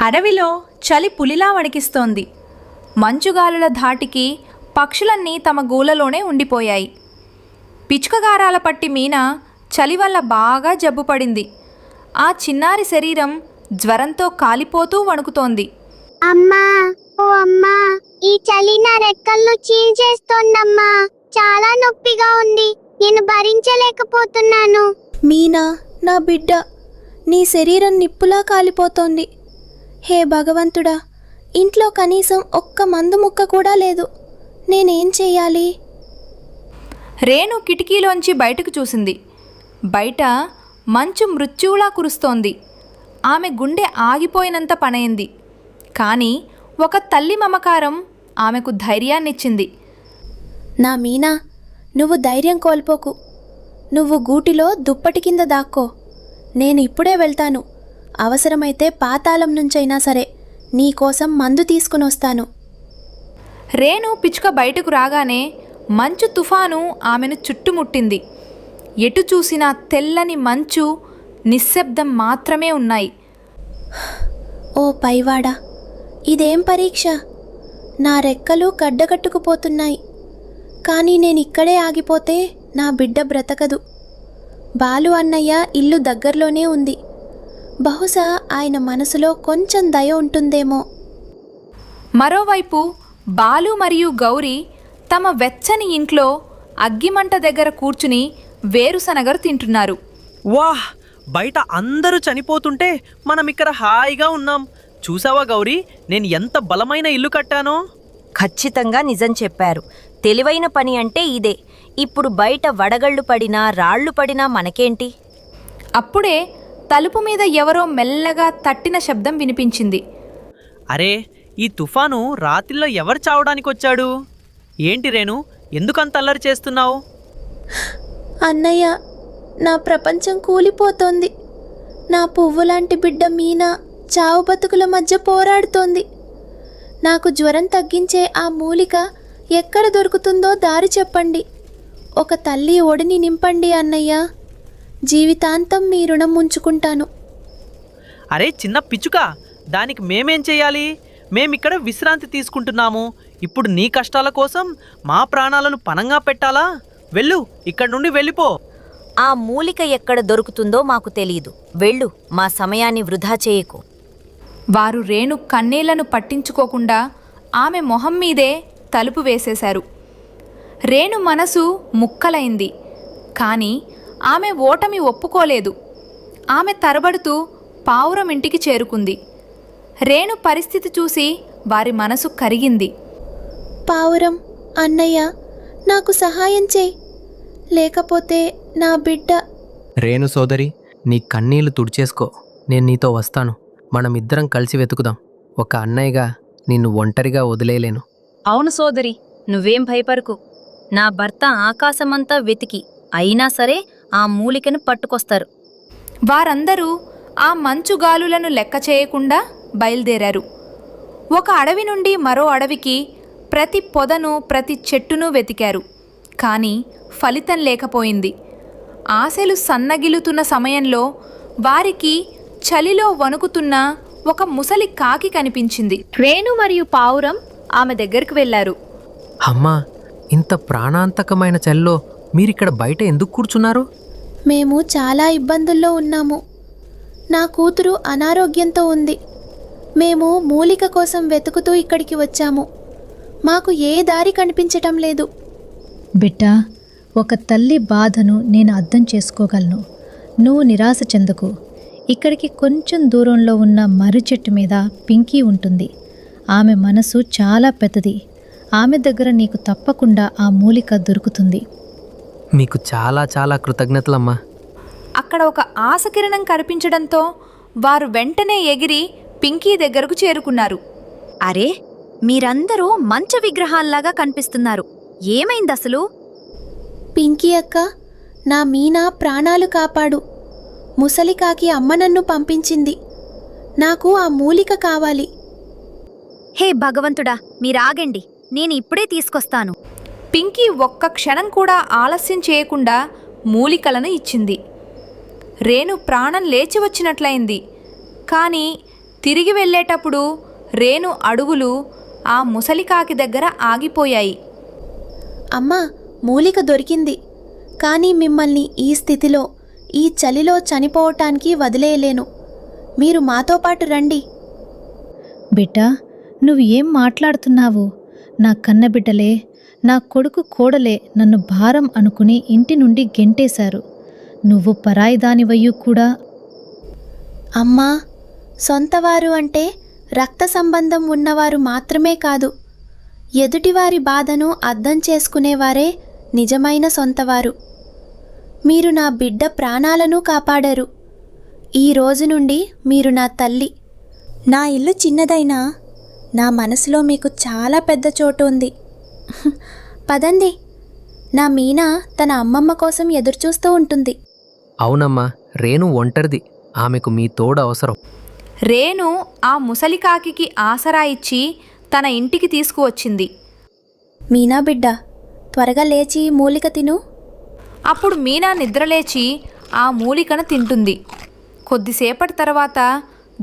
అడవిలో చలి పులిలా వణికిస్తోంది. మంచుగాలుల ధాటికి పక్షులన్నీ తమ గూలలోనే ఉండిపోయాయి. పిచ్చుకగారాల పట్టి మీన చలి వల్ల బాగా జబ్బుపడింది. ఆ చిన్నారి శరీరం జ్వరంతో కాలిపోతూ వణుకుతోంది. అమ్మా, ఓ అమ్మా, ఈ చలి నా రెక్కలను చీల్చేస్తోందమ్మా. చాలా నొప్పిగా ఉంది, నేను భరించలేకపోతున్నాను. మీనా, నా బిడ్డ, నీ శరీరం నిప్పులా కాలిపోతోంది. హే భగవంతుడా, ఇంట్లో కనీసం ఒక్క మందు ముక్క కూడా లేదు. నేనేం చెయ్యాలి? రేణు కిటికీలోంచి బయటకు చూసింది. బయట మంచు మృత్యువులా కురుస్తోంది. ఆమె గుండె ఆగిపోయినంత పనైంది. కానీ ఒక తల్లి మమకారం ఆమెకు ధైర్యాన్నిచ్చింది. నా మీనా, నువ్వు ధైర్యం కోల్పోకు. నువ్వు గూటిలో దుప్పటి కింద దాక్కో. నేను ఇప్పుడే వెళ్తాను. అవసరమైతే పాతాళం నుంచైనా సరే నీకోసం మందు తీసుకుని వస్తాను. రేణు పిచ్చుక బయటకు రాగానే మంచు తుఫాను ఆమెను చుట్టుముట్టింది. ఎటు చూసినా తెల్లని మంచు, నిశ్శబ్దం మాత్రమే ఉన్నాయి. ఓ పైవాడా, ఇదేం పరీక్ష? నా రెక్కలు గడ్డగట్టుకుపోతున్నాయి. కానీ నేనిక్కడే ఆగిపోతే నా బిడ్డ బ్రతకదు. బాలు అన్నయ్య ఇల్లు దగ్గరలోనే ఉంది. బహుశా ఆయన మనసులో కొంచెం దయ ఉంటుందేమో. మరోవైపు బాలు మరియు గౌరీ తమ వెచ్చని ఇంట్లో అగ్గిమంట దగ్గర కూర్చుని వేరుశనగలు తింటున్నారు. వాహ్, బయట అందరూ చనిపోతుంటే మనం ఇక్కడ హాయిగా ఉన్నాం. చూసావా గౌరీ, నేను ఎంత బలమైన ఇల్లు కట్టానో? ఖచ్చితంగా నిజం చెప్పారు. తెలివైన పని అంటే ఇదే. ఇప్పుడు బయట వడగళ్ళు పడినా రాళ్లు పడినా మనకేంటి? అప్పుడే తలుపు మీద ఎవరో మెల్లగా తట్టిన శబ్దం వినిపించింది. అరే, ఈ తుఫాను రాత్రిలో ఎవరు చావడానికి వచ్చాడు? ఏంటి రేణు, ఎందుకంత అల్లరి చేస్తున్నావు? అన్నయ్య, నా ప్రపంచం కూలిపోతోంది. నా పువ్వులాంటి బిడ్డ మీనా చావు బతుకుల మధ్య పోరాడుతోంది. నాకు జ్వరం తగ్గించే ఆ మూలిక ఎక్కడ దొరుకుతుందో దారి చెప్పండి. ఒక తల్లి ఒడిని నింపండి అన్నయ్య. జీవితాంతం మీ రుణం ఉంచుకుంటాను. అరే చిన్న పిచ్చుక, దానికి మేమేం చేయాలి? మేమిక్కడ విశ్రాంతి తీసుకుంటున్నాము. ఇప్పుడు నీ కష్టాల కోసం మా ప్రాణాలను పణంగా పెట్టాలా? వెళ్ళు, ఇక్కడి నుండి వెళ్ళిపో. ఆ మూలిక ఎక్కడ దొరుకుతుందో మాకు తెలీదు. వెళ్ళు, మా సమయాన్ని వృధా చేయకు. వారు రేణు కన్నీళ్లను పట్టించుకోకుండా ఆమె మొహం మీదే తలుపు వేసేశారు. రేణు మనసు ముక్కలైంది. కానీ ఆమె ఓటమి ఒప్పుకోలేదు. ఆమె తరబడుతూ పావురం ఇంటికి చేరుకుంది. రేణు పరిస్థితి చూసి వారి మనసు కరిగింది. పావురం, అన్నయ్య, నాకు సహాయం చేయి. లేకపోతే నా బిడ్డ. రేణు సోదరి, నీ కన్నీళ్లు తుడిచేసుకో. నేను నీతో వస్తాను. మనమిద్దరం కలిసి వెతుకుదాం. ఒక అన్నయ్యగా నిన్ను ఒంటరిగా వదిలేయలేను. అవును సోదరి, నువ్వేం భయపడకు. నా భర్త ఆకాశమంతా వెతికి అయినా సరే ఆ మూలికను పట్టుకొస్తారు. వారందరూ ఆ మంచుగాలులను లెక్క చేయకుండా బయలుదేరారు. ఒక అడవి నుండి మరో అడవికి ప్రతి పొదను, ప్రతి చెట్టును వెతికారు. కానీ ఫలితం లేకపోయింది. ఆశలు సన్నగిలుతున్న సమయంలో వారికి చలిలో వణుకుతున్న ఒక ముసలి కాకి కనిపించింది. రేణు మరియు పావురం ఆమె దగ్గరికి వెళ్లారు. అమ్మా, ఇంత ప్రాణాంతకమైన చలిలో మీరిక్కడ బయట ఎందుకు కూర్చున్నారు? మేము చాలా ఇబ్బందుల్లో ఉన్నాము. నా కూతురు అనారోగ్యంతో ఉంది. మేము మూలిక కోసం వెతుకుతూ ఇక్కడికి వచ్చాము. మాకు ఏ దారి కనిపించటం లేదు. బిడ్డా, ఒక తల్లి బాధను నేను అర్థం చేసుకోగలను. నువ్వు నిరాశ చెందకు. ఇక్కడికి కొంచెం దూరంలో ఉన్న మర్రి చెట్టు మీద పింకీ ఉంటుంది. ఆమె మనసు చాలా పెద్దది. ఆమె దగ్గర నీకు తప్పకుండా ఆ మూలిక దొరుకుతుంది. మీకు చాలా చాలా కృతజ్ఞతలమ్మా. అక్కడ ఒక ఆశకిరణం కనిపించడంతో వారు వెంటనే ఎగిరి పింకీ దగ్గరకు చేరుకున్నారు. అరే, మీరందరూ మంచ విగ్రహాల్లాగా కనిపిస్తున్నారు. ఏమైందసలు? పింకీ అక్క, నా మీనా ప్రాణాలు కాపాడు. ముసలికాకి అమ్మ నన్ను పంపించింది. నాకు ఆ మూలిక కావాలి. హే భగవంతుడా, మీరాగండి, నేను ఇప్పుడే తీసుకొస్తాను. పింకీ ఒక్క క్షణం కూడా ఆలస్యం చేయకుండా మూలికలను ఇచ్చింది. రేణు ప్రాణం లేచి వచ్చినట్లయింది. కానీ తిరిగి వెళ్ళేటప్పుడు రేణు అడుగులు ఆ ముసలికాకి దగ్గర ఆగిపోయాయి. అమ్మా, మూలిక దొరికింది. కానీ మిమ్మల్ని ఈ స్థితిలో, ఈ చలిలో చనిపోవటానికి వదిలేయలేను. మీరు మాతో పాటు రండి. బిడ్డా, నువ్వు ఏం మాట్లాడుతున్నావు? నా కన్నబిడ్డలే, నా కొడుకు కోడలే నన్ను భారం అనుకుని ఇంటి నుండి గెంటేశారు. నువ్వు పరాయిదానివయ్యూ కూడా. అమ్మా, సొంతవారు అంటే రక్త సంబంధం ఉన్నవారు మాత్రమే కాదు, ఎదుటివారి బాధను అర్థం చేసుకునేవారే నిజమైన సొంతవారు. మీరు నా బిడ్డ ప్రాణాలను కాపాడారు. ఈ రోజు నుండి మీరు నా తల్లి. నా ఇల్లు చిన్నదైనా నా మనసులో మీకు చాలా పెద్ద చోటు ఉంది. పదండి. నా మీనా తన అమ్మమ్మ కోసం ఎదురుచూస్తూ ఉంటుంది. అవునమ్మా, రేణు ఒంటరిది. ఆమెకు మీ తోడు అవసరం. రేణు ఆ ముసలికాకి ఆసరా ఇచ్చి తన ఇంటికి తీసుకువచ్చింది. మీనా బిడ్డ, త్వరగా లేచి మూలిక తిను. అప్పుడు మీనా నిద్రలేచి ఆ మూలికను తింటుంది. కొద్దిసేపటి తర్వాత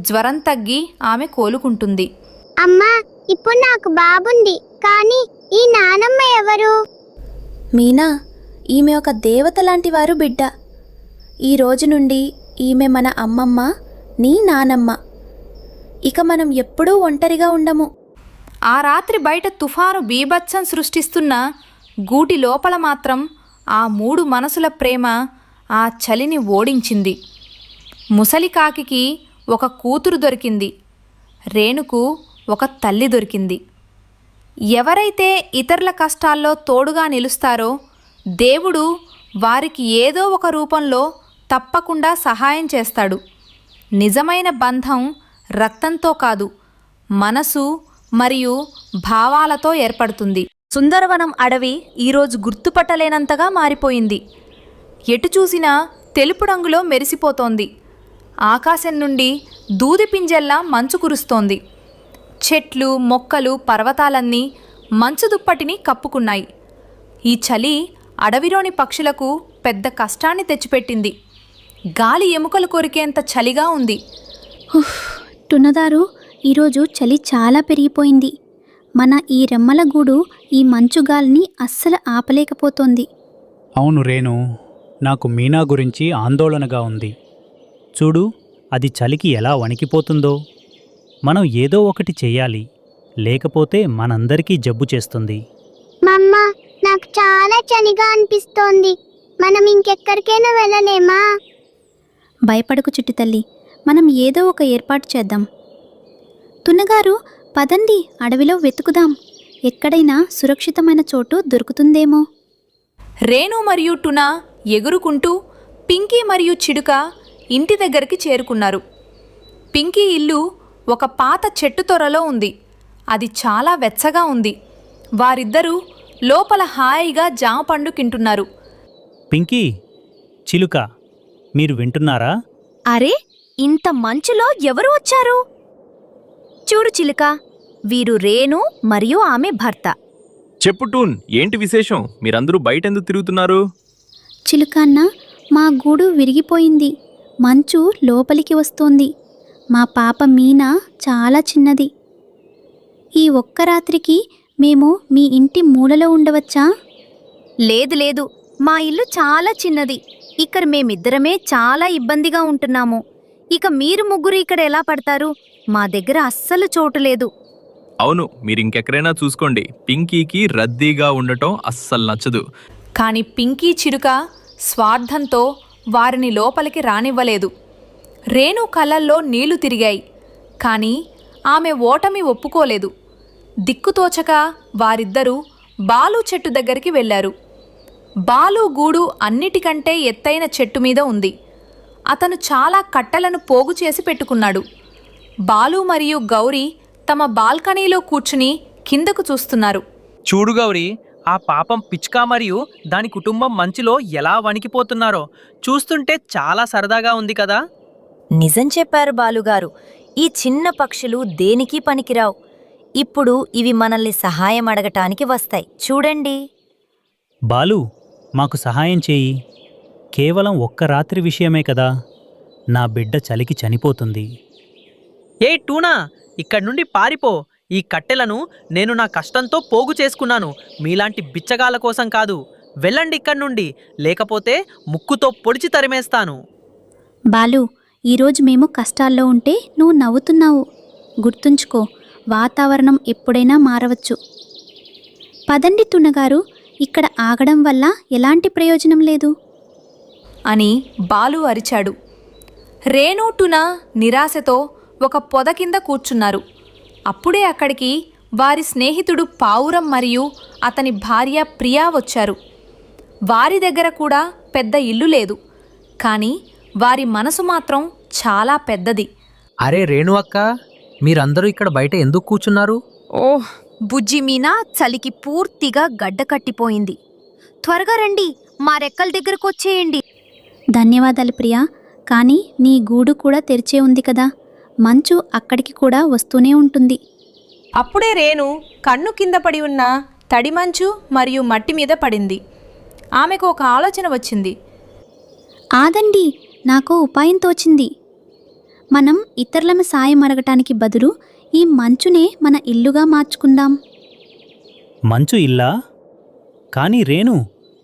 జ్వరం తగ్గి ఆమె కోలుకుంటుంది. అమ్మా, ఇప్పుడు నాకు బాబుంది, కానీ ఈ నానమ్మ ఎవరు? మీనా, ఈమె ఒక దేవత లాంటి వారు బిడ్డ. ఈ రోజు నుండి ఈమె మన అమ్మమ్మ, నీ నానమ్మ. ఇక మనం ఎప్పుడూ ఒంటరిగా ఉండము. ఆ రాత్రి బయట తుఫాను బీభత్సం సృష్టిస్తున్న గూటి లోపల మాత్రం ఆ 3 మనసుల ప్రేమ ఆ చలిని ఓడించింది. ముసలికాకి ఒక కూతురు దొరికింది. రేణుకు ఒక తల్లి దొరికింది. ఎవరైతే ఇతరుల కష్టాల్లో తోడుగా నిలుస్తారో దేవుడు వారికి ఏదో ఒక రూపంలో తప్పకుండా సహాయం చేస్తాడు. నిజమైన బంధం రక్తంతో కాదు, మనసు మరియు భావాలతో ఏర్పడుతుంది. సుందరవనం అడవి ఈరోజు గుర్తుపట్టలేనంతగా మారిపోయింది. ఎటు చూసినా తెలుపు రంగులో మెరిసిపోతోంది. ఆకాశం నుండి దూది పింజల్లా మంచు కురుస్తోంది. చెట్లు, మొక్కలు, పర్వతాలన్నీ మంచు దుప్పటిని కప్పుకున్నాయి. ఈ చలి అడవిలోని పక్షులకు పెద్ద కష్టాన్ని తెచ్చిపెట్టింది. గాలి ఎముకలు కొరికేంత చలిగా ఉంది. టున్నదారు, ఈరోజు చలి చాలా పెరిగిపోయింది. మన ఈ రెమ్మల గూడు ఈ మంచుగాలిని అస్సలు ఆపలేకపోతోంది. అవును రేణు, నాకు మీనా గురించి ఆందోళనగా ఉంది. చూడు, అది చలికి ఎలా వణికిపోతుందో. మనం ఏదో ఒకటి చెయ్యాలి, లేకపోతే మనందరికీ జబ్బు చేస్తుంది. మమ్మ, నాకు చాలా చలిగా అనిపిస్తోంది. మనం ఇంకెక్కడికైనా వెళ్ళలేమా? భయపడకు చిట్టి తల్లి, మనం ఏదో ఒక ఏర్పాటు చేద్దాం. తున్నగారు, పదండి, అడవిలో వెతుకుదాం. ఎక్కడైనా సురక్షితమైన చోటు దొరుకుతుందేమో. రేణు మరియు టునా ఎగురుకుంటూ పింకీ మరియు చిడుక ఇంటి దగ్గరికి చేరుకున్నారు. పింకీ ఇల్లు ఒక పాత చెట్టు తొర్రలో ఉంది. అది చాలా వెచ్చగా ఉంది. వారిద్దరూ లోపల హాయిగా జామ పండు తింటున్నారు. పింకీ, చిలుక, మీరు వింటున్నారా? అరే, ఇంత మంచులో ఎవరు వచ్చారు? చూడు చిలుక, వీరు రేణు మరియు ఆమె భర్త. చెప్పు టూన్, ఏంటి విశేషం? మీరందరూ బయటెందుకు తిరుగుతున్నారు? చిలుకన్న, మా గూడు విరిగిపోయింది. మంచు లోపలికి వస్తోంది. మా పాప మీనా చాలా చిన్నది. ఈ ఒక్క రాత్రికి మేము మీ ఇంటి మూలలో ఉండవచ్చా? లేదు లేదు, మా ఇల్లు చాలా చిన్నది. ఇక్కడ మేమిద్దరమే చాలా ఇబ్బందిగా ఉంటున్నాము. ఇక మీరు ముగ్గురు ఇక్కడ ఎలా పడతారు? మా దగ్గర అస్సలు చోటు లేదు. అవును, మీరు ఇంకెక్కడైనా చూసుకోండి. పింకీకి రద్దీగా ఉండటం అస్సలు నచ్చదు. కానీ పింకీ చిరుక స్వార్థంతో వారిని లోపలికి రానివ్వలేదు. రేణు కళ్ళల్లో నీళ్లు తిరిగాయి. కానీ ఆమె ఓటమి ఒప్పుకోలేదు. దిక్కుతోచక వారిద్దరూ బాలు చెట్టు దగ్గరికి వెళ్ళారు. బాలు గూడు అన్నిటికంటే ఎత్తైన చెట్టు మీద ఉంది. అతను చాలా కట్టెలను పోగు చేసి పెట్టుకున్నాడు. బాలు మరియు గౌరీ తమ బాల్కనీలో కూర్చుని కిందకు చూస్తున్నారు. చూడు గౌరీ, ఆ పాపం పిచ్చుక మరియు దాని కుటుంబం మంచులో ఎలా వణికిపోతున్నారో చూస్తుంటే చాలా సరదాగా ఉంది కదా. నిజం చెప్పారు బాలుగారు. ఈ చిన్న పక్షులు దేనికి పనికిరావు. ఇప్పుడు ఇవి మనల్ని సహాయం అడగటానికి వస్తాయి. చూడండి. బాలు, మాకు సహాయం చేయి. కేవలం ఒక్క రాత్రి విషయమే కదా. నా బిడ్డ చలికి చనిపోతుంది. ఏ టూనా, ఇక్కడి నుండి పారిపో. ఈ కట్టెలను నేను నా కష్టంతో పోగు చేసుకున్నాను, మీలాంటి బిచ్చగాళ్ళ కోసం కాదు. వెళ్ళండి ఇక్కడి నుండి, లేకపోతే ముక్కుతో పొడిచి తరిమేస్తాను. బాలు, ఈరోజు మేము కష్టాల్లో ఉంటే నువ్వు నవ్వుతున్నావు. గుర్తుంచుకో, వాతావరణం ఎప్పుడైనా మారవచ్చు. పదండి తున్నగారు, ఇక్కడ ఆగడం వల్ల ఎలాంటి ప్రయోజనం లేదు అని బాలు అరిచాడు. రేణు టునా నిరాశతో ఒక పొద కింద కూర్చున్నారు. అప్పుడే అక్కడికి వారి స్నేహితుడు పావురం మరియు అతని భార్య ప్రియా వచ్చారు. వారి దగ్గర కూడా పెద్ద ఇల్లు లేదు, కానీ వారి మనసు మాత్రం చాలా పెద్దది. అరే రేణు అక్క, మీరందరూ ఇక్కడ బయట ఎందుకు కూర్చున్నారు? ఓహ్, బుజ్జి మీనా చలికి పూర్తిగా గడ్డ కట్టిపోయింది. త్వరగా రండి, మా రెక్కల దగ్గరకు వచ్చేయండి. ధన్యవాదాలు ప్రియా, కానీ నీ గూడు కూడా తెరిచే ఉంది కదా, మంచు అక్కడికి కూడా వస్తూనే ఉంటుంది. అప్పుడే రేణు కన్ను కింద పడి ఉన్న తడి మంచు మరియు మట్టి మీద పడింది. ఆమెకు ఒక ఆలోచన వచ్చింది. ఆదండి, నాకు ఉపాయం తోచింది. మనం ఇతరుల సాయం అడగటానికి బదులు ఈ మంచునే మన ఇల్లుగా మార్చుకుందాం. మంచు ఇల్లా? కానీ రేణు,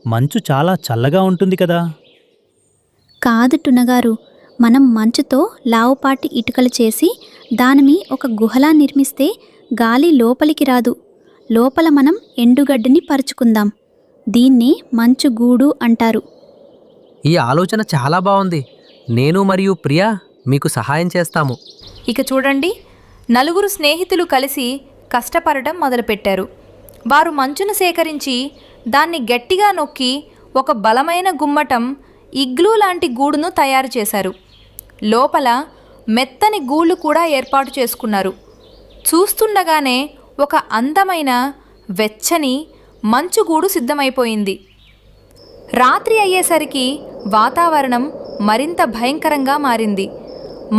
మంచు చాలా చల్లగా ఉంటుంది కదా. కాదు టునగారు, మనం మంచుతో లావుపాటి ఇటుకలు చేసి దానిని ఒక గుహలా నిర్మిస్తే గాలి లోపలికి రాదు. లోపల మనం ఎండుగడ్డిని పరుచుకుందాం. దీన్నే మంచు గూడు అంటారు. ఈ ఆలోచన చాలా బాగుంది. నేను మరియు ప్రియా మీకు సహాయం చేస్తాము. ఇక చూడండి, నలుగురు స్నేహితులు కలిసి కష్టపడటం మొదలుపెట్టారు. వారు మంచును సేకరించి దాన్ని గట్టిగా నొక్కి ఒక బలమైన గుమ్మటం, ఇగ్లూ లాంటి గూడును తయారు చేశారు. లోపల మెత్తని గూళ్ళు కూడా ఏర్పాటు చేసుకున్నారు. చూస్తుండగానే ఒక అందమైన వెచ్చని మంచుగూడు సిద్ధమైపోయింది. రాత్రి అయ్యేసరికి వాతావరణం మరింత భయంకరంగా మారింది.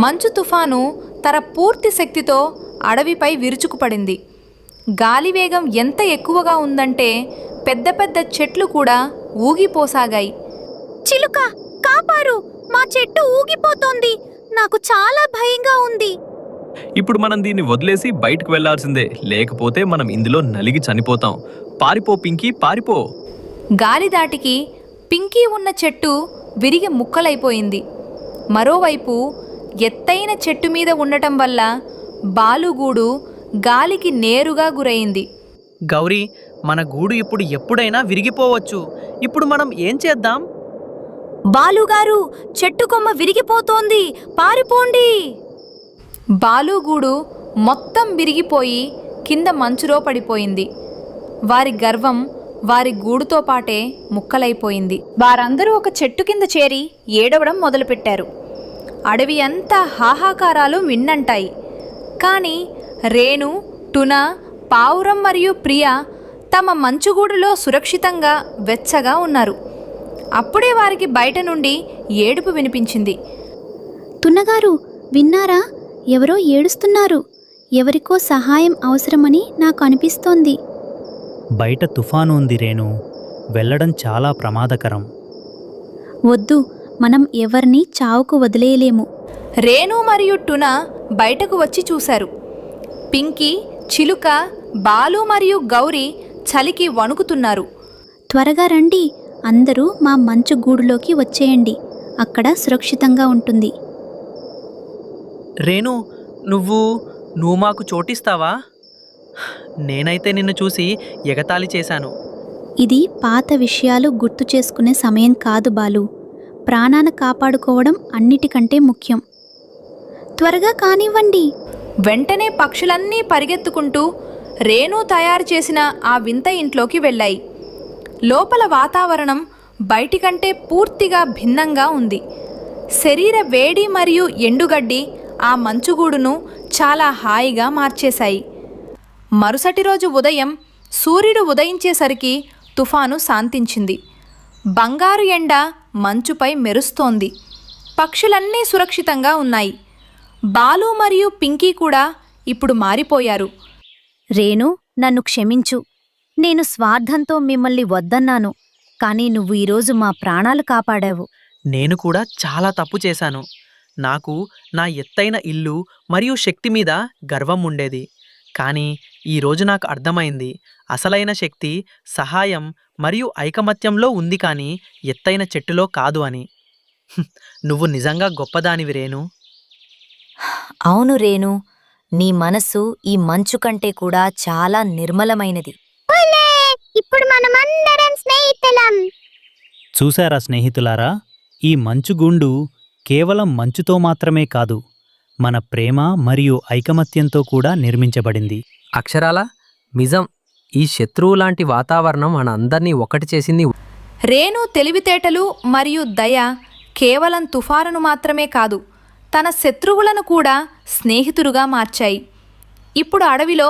మంచు తుఫాను తన పూర్తి శక్తితో అడవిపై విరుచుకుపడింది. గాలివేగం ఎంత ఎక్కువగా ఉందంటే పెద్ద పెద్ద చెట్లు కూడా ఊగిపోసాగాయి. చిలుక, కాపారు, మా చెట్టు ఊగిపోతోంది. నాకు చాలా భయంగా ఉంది. ఇప్పుడు మనం దీన్ని వదిలేసి బయటకు వెళ్లాల్సిందే, లేకపోతే మనం ఇందులో నలిగి చనిపోతాం. పారిపో పింకీ, పారిపో. గాలిదాటికి పింకీ ఉన్న చెట్టు విరిగి ముక్కలైపోయింది. మరోవైపు ఎత్తైన చెట్టు మీద ఉండటం వల్ల బాలుగూడు గాలికి నేరుగా గురైంది. గౌరీ, మన గూడు ఇప్పుడు ఎప్పుడైనా విరిగిపోవచ్చు. ఇప్పుడు మనం ఏం చేద్దాం? బాలుగారు, చెట్టు కొమ్మ విరిగిపోతోంది, పారిపోండి. బాలుగూడు మొత్తం విరిగిపోయి కింద మంచులో పడిపోయింది. వారి గర్వం వారి గూడుతో పాటే ముక్కలైపోయింది. వారందరూ ఒక చెట్టు కింద చేరి ఏడవడం మొదలుపెట్టారు. అడవి అంతా హాహాకారాలు విన్నంటాయి. కానీ రేణు, టునా, పావురం మరియు ప్రియా తమ మంచుగూడులో సురక్షితంగా వెచ్చగా ఉన్నారు. అప్పుడే వారికి బయట నుండి ఏడుపు వినిపించింది. తున్నగారు, విన్నారా? ఎవరో ఏడుస్తున్నారు. ఎవరికో సహాయం అవసరమని నాకు అనిపిస్తోంది. బయట తుఫాను ఉంది రేణు, వెళ్ళడం చాలా ప్రమాదకరం. వద్దు, మనం ఎవరిని చావుకు వదిలేయలేము. రేణు మరియు టునా బయటకు వచ్చి చూశారు. పింకీ, చిలుక, బాలు మరియు గౌరీ చలికి వణుకుతున్నారు. త్వరగా రండి, అందరూ మా మంచు గూడులోకి వచ్చేయండి. అక్కడ సురక్షితంగా ఉంటుంది. రేణు, నువ్వు మాకు చోటిస్తావా? నేనైతే నిన్ను చూసి ఎగతాళి చేశాను. ఇది పాత విషయాలు గుర్తు చేసుకునే సమయం కాదు బాలు. ప్రాణాన్ని కాపాడుకోవడం అన్నిటికంటే ముఖ్యం. త్వరగా కానివ్వండి. వెంటనే పక్షులన్నీ పరిగెత్తుకుంటూ రేణు తయారు చేసిన ఆ వింత ఇంట్లోకి వెళ్ళాయి. లోపల వాతావరణం బయటికంటే పూర్తిగా భిన్నంగా ఉంది. శరీర వేడి మరియు ఎండుగడ్డి ఆ మంచుగూడును చాలా హాయిగా మార్చేశాయి. మరుసటి రోజు ఉదయం సూర్యుడు ఉదయించేసరికి తుఫాను శాంతించింది. బంగారు ఎండ మంచుపై మెరుస్తోంది. పక్షులన్నీ సురక్షితంగా ఉన్నాయి. బాలు మరియు పింకీ కూడా ఇప్పుడు మారిపోయారు. రేణు, నన్ను క్షమించు. నేను స్వార్థంతో మిమ్మల్ని వద్దన్నాను, కానీ నువ్వు ఈరోజు మా ప్రాణాలు కాపాడావు. నేను కూడా చాలా తప్పు చేశాను. నాకు నా ఎత్తైన ఇల్లు మరియు శక్తి మీద గర్వం ఉండేది. కానీ ఈరోజు నాకు అర్థమైంది, అసలైన శక్తి సహాయం మరియు ఐకమత్యంలో ఉంది కానీ ఎత్తైన చెట్టులో కాదు అని. నువ్వు నిజంగా గొప్పదానివి రేణు. అవును రేణు, నీ మనసు ఈ మంచు కంటే కూడా చాలా నిర్మలమైనది. ఒలే! ఇప్పుడు మనమందరం స్నేహితులం. చూశారా స్నేహితులారా, ఈ మంచుగుండు కేవలం మంచుతో మాత్రమే కాదు, మన ప్రేమ మరియు ఐకమత్యంతో కూడా నిర్మించబడింది. అక్షరాలా నిజం. ఈ శత్రువు లాంటి వాతావరణం మన అందరినీ ఒకటి చేసింది. రేణు తెలివితేటలు మరియు దయ కేవలం తుఫానును మాత్రమే కాదు, తన శత్రువులను కూడా స్నేహితులుగా మార్చాయి. ఇప్పుడు అడవిలో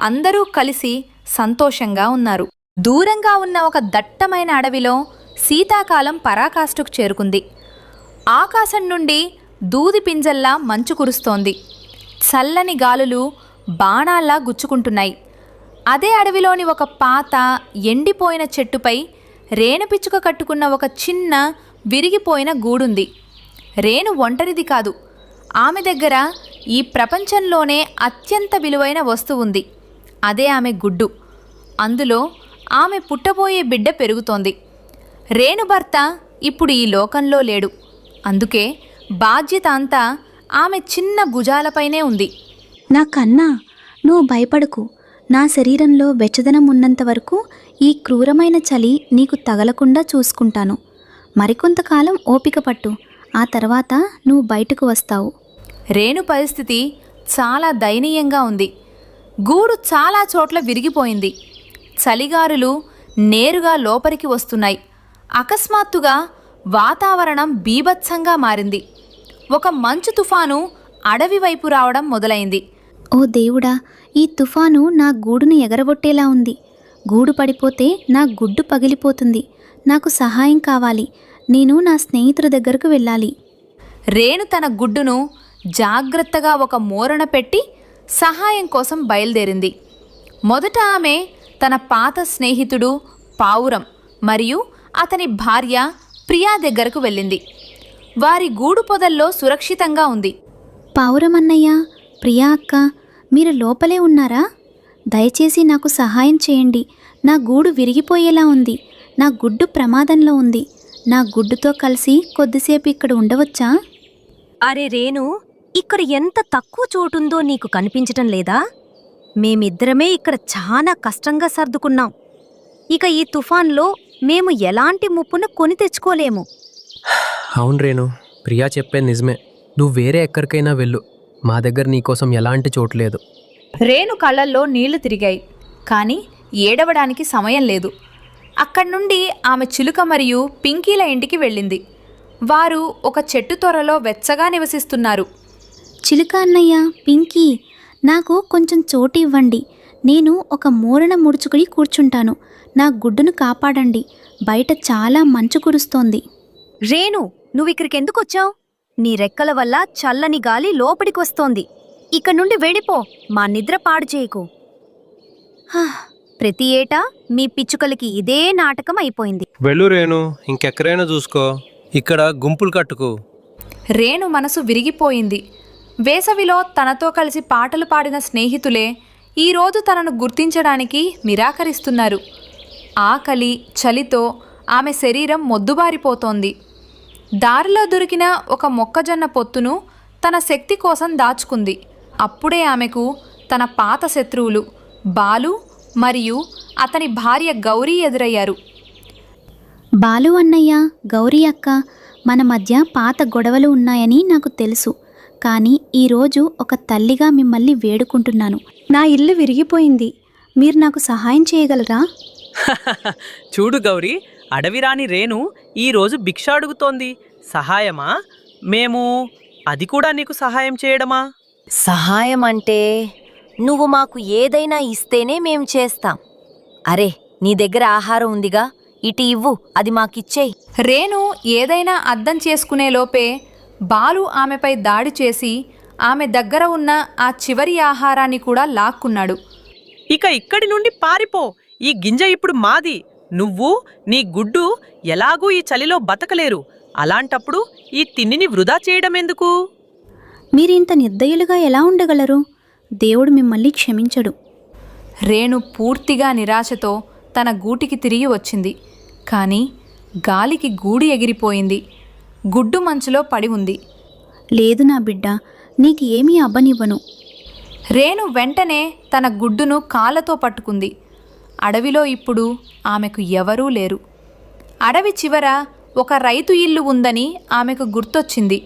అందరూ కలిసి సంతోషంగా ఉన్నారు. దూరంగా ఉన్న ఒక దట్టమైన అడవిలో శీతాకాలం పరాకాష్ఠకు చేరుకుంది. ఆకాశం నుండి దూది పింజల్లా మంచు కురుస్తోంది. చల్లని గాలులు బాణాల్లా గుచ్చుకుంటున్నాయి. అదే అడవిలోని ఒక పాత ఎండిపోయిన చెట్టుపై రేణు పిచ్చుక కట్టుకున్న ఒక చిన్న విరిగిపోయిన గూడుంది. రేణు ఒంటరిది కాదు, ఆమె దగ్గర ఈ ప్రపంచంలోనే అత్యంత విలువైన వస్తువుంది. అదే ఆమె గుడ్డు. అందులో ఆమె పుట్టబోయే బిడ్డ పెరుగుతోంది. రేణు భర్త ఇప్పుడు ఈ లోకంలో లేడు, అందుకే బాధ్యత అంతా ఆమె చిన్న భుజాలపైనే ఉంది. నా కన్నా, నువ్వు భయపడకు. నా శరీరంలో వెచ్చదనం ఉన్నంత వరకు ఈ క్రూరమైన చలి నీకు తగలకుండా చూసుకుంటాను. మరికొంతకాలం ఓపిక పట్టు, ఆ తర్వాత నువ్వు బయటకు వస్తావు. రేణు పరిస్థితి చాలా దయనీయంగా ఉంది. గూడు చాలా చోట్ల విరిగిపోయింది. చలిగారులు నేరుగా లోపలికి వస్తున్నాయి. అకస్మాత్తుగా వాతావరణం బీభత్సంగా మారింది. ఒక మంచు తుఫాను అడవి వైపు రావడం మొదలైంది. ఓ దేవుడా, ఈ తుఫాను నా గూడును ఎగరగొట్టేలా ఉంది. గూడు పడిపోతే నా గుడ్డు పగిలిపోతుంది. నాకు సహాయం కావాలి. నేను నా స్నేహితుడి దగ్గరకు వెళ్ళాలి. రేణు తన గుడ్డును జాగ్రత్తగా ఒక మూరన పెట్టి సహాయం కోసం బయలుదేరింది. మొదట ఆమె తన పాత స్నేహితుడు పావురం మరియు అతని భార్య ప్రియా దగ్గరకు వెళ్ళింది. వారి గూడు పొదల్లో సురక్షితంగా ఉంది. పావురమన్నయ్య, ప్రియా అక్క, మీరు లోపలే ఉన్నారా? దయచేసి నాకు సహాయం చేయండి. నా గూడు విరిగిపోయేలా ఉంది. నా గుడ్డు ప్రమాదంలో ఉంది. నా గుడ్డుతో కలిసి కొద్దిసేపు ఇక్కడ ఉండవచ్చా? అరే రేణు, ఇక్కడ ఎంత తక్కువ చోటుందో నీకు కనిపించటం లేదా? మేమిద్దరమే ఇక్కడ చాలా కష్టంగా సర్దుకున్నాం. ఇక ఈ తుఫాన్లో మేము ఎలాంటి ముప్పును కొని తెచ్చుకోలేము. అవును రేణు, ప్రియా చెప్పేది నిజమే. నువ్వు వేరే ఎక్కడికైనా వెళ్ళు, మా దగ్గర నీకోసం ఎలాంటి చోటు లేదు. రేణు కళ్ళల్లో నీళ్లు తిరిగాయి, కానీ ఏడవడానికి సమయం లేదు. అక్కడి నుండి ఆమె చిలుక మరియు పింకీల ఇంటికి వెళ్ళింది. వారు ఒక చెట్టు తొర్రలో వెచ్చగా నివసిస్తున్నారు. చిలుక అన్నయ్య, పింకీ, నాకు కొంచెం చోటు ఇవ్వండి. నేను ఒక మూరన ముడుచుకుని కూర్చుంటాను. నా గుడ్డును కాపాడండి. బయట చాలా మంచు కురుస్తోంది. రేణు, నువ్విక్కడికెందుకొచ్చావు? నీ రెక్కల వల్ల చల్లని గాలి లోపలికొస్తోంది. ఇక్కడి నుండి వెళ్ళిపో, మా నిద్ర పాడు చేయకు. ప్రతి ఏటా మీ పిచ్చుకలకి ఇదే నాటకం అయిపోయింది. వెళ్ళు రేణు, ఇంకెక్కడైనా చూసుకో. ఇక్కడ గుంపులు కట్టుకు. రేణు మనసు విరిగిపోయింది. వేసవిలో తనతో కలిసి పాటలు పాడిన స్నేహితులే ఈరోజు తనను గుర్తించడానికి నిరాకరిస్తున్నారు. ఆకలి, చలితో ఆమె శరీరం మొద్దుబారిపోతోంది. దారిలో దొరికిన ఒక మొక్కజొన్న పొత్తును తన శక్తి కోసం దాచుకుంది. అప్పుడే ఆమెకు తన పాత శత్రువులు బాలు మరియు అతని భార్య గౌరీ ఎదురయ్యారు. బాలు అన్నయ్య, గౌరీ అక్క, మన మధ్య పాత గొడవలు ఉన్నాయని నాకు తెలుసు. కానీ ఈరోజు ఒక తల్లిగా మిమ్మల్ని వేడుకుంటున్నాను. నా ఇల్లు విరిగిపోయింది. మీరు నాకు సహాయం చేయగలరా? చూడు గౌరీ, అడవిరాణి రేణు ఈరోజు భిక్ష అడుగుతోంది. సహాయమా? మేము అది కూడా నీకు సహాయం చేయడమా? సహాయం అంటే నువ్వు మాకు ఏదైనా ఇస్తేనే మేం చేస్తాం. అరే, నీ దగ్గర ఆహారం ఉందిగా, ఇటు ఇవ్వు, అది మాకిచ్చేయి. రేణు ఏదైనా అర్థం చేసుకునే లోపే బాలు ఆమెపై దాడి చేసి ఆమె దగ్గర ఉన్న ఆ చివరి ఆహారాన్ని కూడా లాక్కున్నాడు. ఇక ఇక్కడి నుండి పారిపో, ఈ గింజ ఇప్పుడు మాది. నువ్వు, నీ గుడ్డు ఎలాగూ ఈ చలిలో బతకలేరు. అలాంటప్పుడు ఈ తిండిని వృధా చేయడం ఎందుకు? మీరింత నిర్దయులుగా ఎలా ఉండగలరు? దేవుడు మిమ్మల్ని క్షమించడు. రేణు పూర్తిగా నిరాశతో తన గూటికి తిరిగి వచ్చింది. కానీ గాలికి గూడు ఎగిరిపోయింది. గుడ్డు మంచులో పడి ఉంది. లేదు నా బిడ్డ, నీకు ఏమీ అవ్వనివ్వను. రేణు వెంటనే తన గుడ్డును కాళ్ళతో పట్టుకుంది. అడవిలో ఇప్పుడు ఆమెకు ఎవరూ లేరు. అడవి చివర ఒక రైతు ఇల్లు ఉందని ఆమెకు గుర్తొచ్చింది.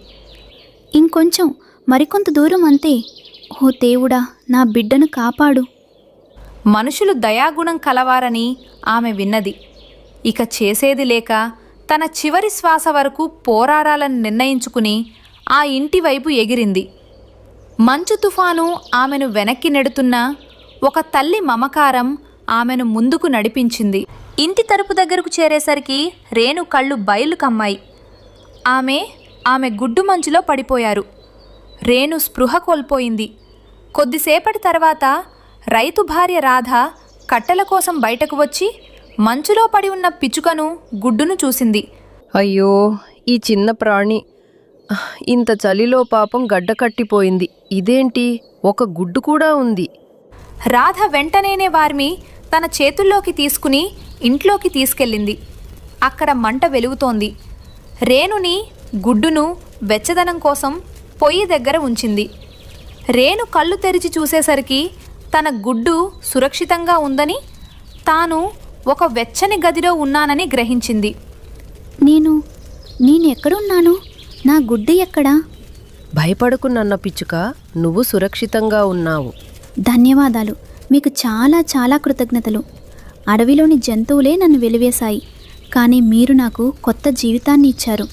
ఇంకొంచెం, మరికొంత దూరం అంతే. ఓ దేవుడా, నా బిడ్డను కాపాడు. మనుషులు దయాగుణం కలవారని ఆమె విన్నది. ఇక చేసేది లేక తన చివరి శ్వాస వరకు పోరాడాలని నిర్ణయించుకుని ఆ ఇంటి వైపు ఎగిరింది. మంచు తుఫాను ఆమెను వెనక్కి నెడుతున్నా ఒక తల్లి మమకారం ఆమెను ముందుకు నడిపించింది. ఇంటి తలుపు దగ్గరకు చేరేసరికి రేణు కళ్ళు బయలు కమ్మాయి. ఆమె గుడ్డు మంచులో పడిపోయారు. రేణు స్పృహ కోల్పోయింది. కొద్దిసేపటి తర్వాత రైతు భార్య రాధ కట్టెల కోసం బయటకు వచ్చి మంచులో పడి ఉన్న పిచ్చుకను గుడ్డును చూసింది. అయ్యో, ఈ చిన్న ప్రాణి ఇంత చలిలో పాపం గడ్డ కట్టిపోయింది. ఇదేంటి, ఒక గుడ్డు కూడా ఉంది. రాధ వెంటనేనే వారిని తన చేతుల్లోకి తీసుకుని ఇంట్లోకి తీసుకెళ్ళింది. అక్కడ మంట వెలుగుతోంది. రేణుని గుడ్డును వెచ్చదనం కోసం పొయ్యి దగ్గర ఉంచింది. రేణు కళ్ళు తెరిచి చూసేసరికి తన గుడ్డు సురక్షితంగా ఉందని, తాను ఒక వెచ్చని గదిలో ఉన్నానని గ్రహించింది. నేను ఎక్కడున్నాను? నా గుడ్డు ఎక్కడా? భయపడకు నన్న పిచ్చుక, నువ్వు సురక్షితంగా ఉన్నావు. ధన్యవాదాలు. మీకు చాలా చాలా కృతజ్ఞతలు. అడవిలోని జంతువులే నన్ను వెలివేశాయి, కానీ మీరు నాకు కొత్త జీవితాన్ని ఇచ్చారు.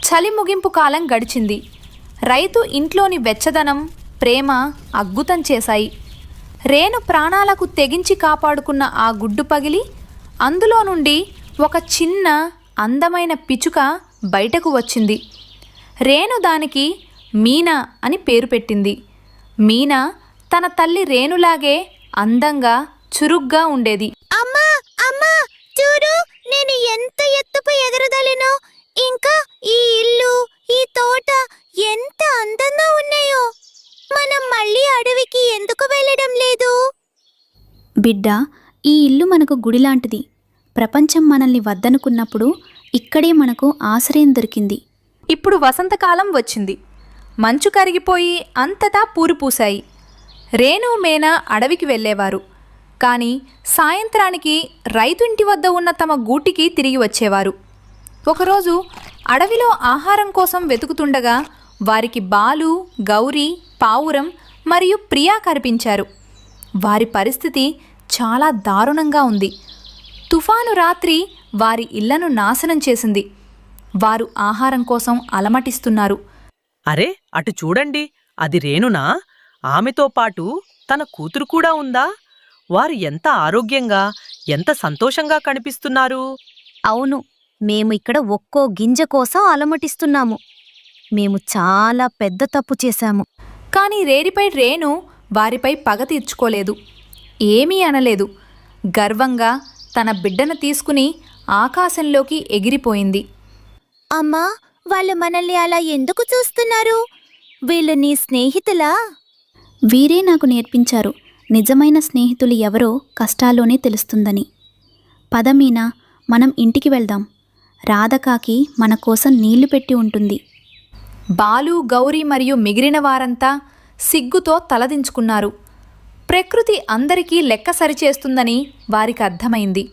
చలి ముగింపు కాలం గడిచింది. రైతు ఇంట్లోని వెచ్చదనం, ప్రేమ అద్భుతం చేశాయి. రేణు ప్రాణాలకు తెగించి కాపాడుకున్న ఆ గుడ్డు పగిలి అందులో నుండి ఒక చిన్న అందమైన పిచుక బయటకు వచ్చింది. రేణు దానికి మీనా అని పేరు పెట్టింది. మీనా తన తల్లి రేణులాగే అందంగా, చురుగ్గా ఉండేది. అమ్మా అమ్మా, చూడు, నేను ఎంత ఎత్తుపై ఎగరగలను. ఇంకా ఈ ఇల్లు, ఈ తోట ఎంత అందంగా ఉన్నాయో. మనం మళ్ళీ అడవికి ఎందుకు వెళ్ళడం లేదు? బిడ్డ, ఈ ఇల్లు మనకు గుడిలాంటిది. ప్రపంచం మనల్ని వద్దనుకున్నప్పుడు ఇక్కడే మనకు ఆశ్రయం దొరికింది. ఇప్పుడు వసంతకాలం వచ్చింది. మంచు కరిగిపోయి అంతటా పూలు పూశాయి. రేణు, మేనా అడవికి వెళ్ళేవారు. కానీ సాయంత్రానికి రైతు ఇంటి వద్ద ఉన్న తమ గూటికి తిరిగి వచ్చేవారు. ఒకరోజు అడవిలో ఆహారం కోసం వెతుకుతుండగా వారికి బాలు, గౌరీ, పావురం మరియు ప్రియా కనిపించారు. వారి పరిస్థితి చాలా దారుణంగా ఉంది. తుఫాను రాత్రి వారి ఇళ్లను నాశనం చేసింది. వారు ఆహారం కోసం అలమటిస్తున్నారు. అరే, అటు చూడండి, అది రేణునా? ఆమెతో పాటు తన కూతురు కూడా ఉందా? వారు ఎంత ఆరోగ్యంగా, ఎంత సంతోషంగా కనిపిస్తున్నారు. అవును, మేము ఇక్కడ ఒక్కో గింజ కోసం అలమటిస్తున్నాము. మేము చాలా పెద్ద తప్పు చేశాము. కానీ రేరిపై రేణు వారిపై పగ తీర్చుకోలేదు. ఏమీ అనలేదు. గర్వంగా తన బిడ్డను తీసుకుని ఆకాశంలోకి ఎగిరిపోయింది. అమ్మా, వాళ్ళు మనల్ని అలా ఎందుకు చూస్తున్నారు? వీళ్ళు నీ స్నేహితులా? వీరే నాకు నేర్పించారు, నిజమైన స్నేహితులు ఎవరో కష్టాల్లోనే తెలుస్తుందని. పద మీనా, మనం ఇంటికి వెళ్దాం. రాధకాకి మన కోసం నీళ్లు పెట్టి ఉంటుంది. బాలు, గౌరీ మరియు మిగిలిన వారంతా సిగ్గుతో తలదించుకున్నారు. ప్రకృతి అందరికీ లెక్క సరిచేస్తుందని వారికి అర్థమైంది.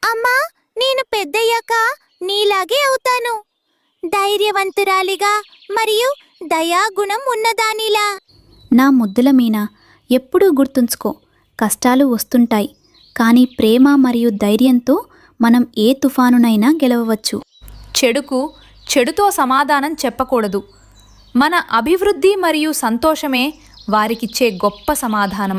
అమ్మా, నేను పెద్దయ్యాక నీలాగే అవుతాను. ధైర్యవంతురాలిగా మరియు దయాగుణం ఉన్నదానిలా. నా ముద్దుల మీనా, ఎప్పుడూ గుర్తుంచుకో, కష్టాలు వస్తుంటాయి, కానీ ప్రేమ మరియు ధైర్యంతో మనం ఏ తుఫానునైనా గెలవవచ్చు. చెడుకు చెడుతో సమాధానం చెప్పకూడదు. మన అభివృద్ధి మరియు సంతోషమే వారికిచ్చే గొప్ప సమాధానం.